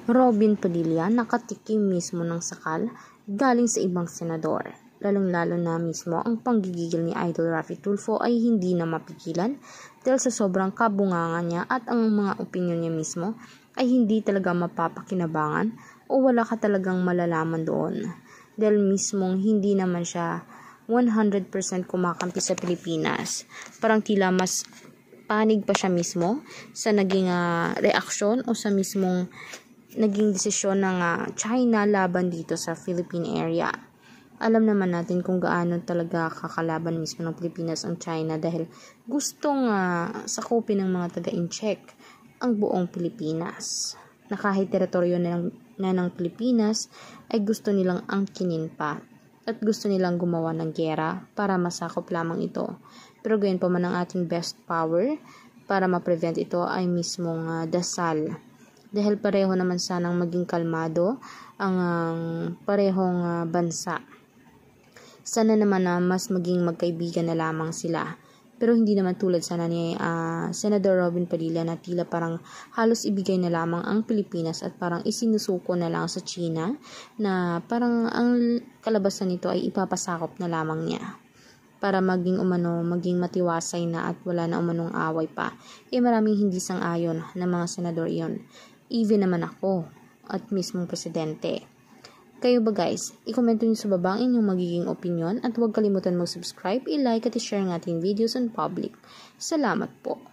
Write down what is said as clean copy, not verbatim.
Robin Padilla nakatikim mismo ng sakal galing sa ibang senador. Lalong-lalo na mismo ang panggigigil ni Idol Raffy Tulfo ay hindi na mapigilan dahil sa sobrang kabungangan niya at ang mga opinyon niya mismo ay hindi talaga mapapakinabangan o wala ka talagang malalaman doon. Dahil mismong hindi naman siya 100% kumakampi sa Pilipinas. Parang tila mas panig pa siya mismo sa naging reaksyon o sa mismong naging desisyon ng China laban dito sa Philippine area. Alam naman natin kung gaano talaga kakalaban mismo ng Pilipinas ang China dahil gustong sakupin ng mga taga-incheck ang buong Pilipinas. Na kahit teritoryo na ng Pilipinas ay gusto nilang angkinin pa at gusto nilang gumawa ng giyera para masakop lamang ito. Pero gayon pa man ang ating best power para ma-prevent ito ay mismong dasal. Dahil pareho naman sanang maging kalmado ang parehong bansa. Sana naman na mas maging magkaibigan na lamang sila. Pero hindi naman tulad sana ni Senador Robin Padilla na tila parang halos ibigay na lamang ang Pilipinas at parang isinusuko na lang sa China na parang ang kalabasan nito ay ipapasakop na lamang niya. Para maging matiwasay na at wala na umanong away pa. Maraming hindi sang-ayon na mga senador iyon. Even naman ako at mismong presidente. Kayo ba guys? I-comment nyo sa baba ang inyong magiging opinion at huwag kalimutan mag-subscribe, i-like at i-share ang ating videos on public. Salamat po.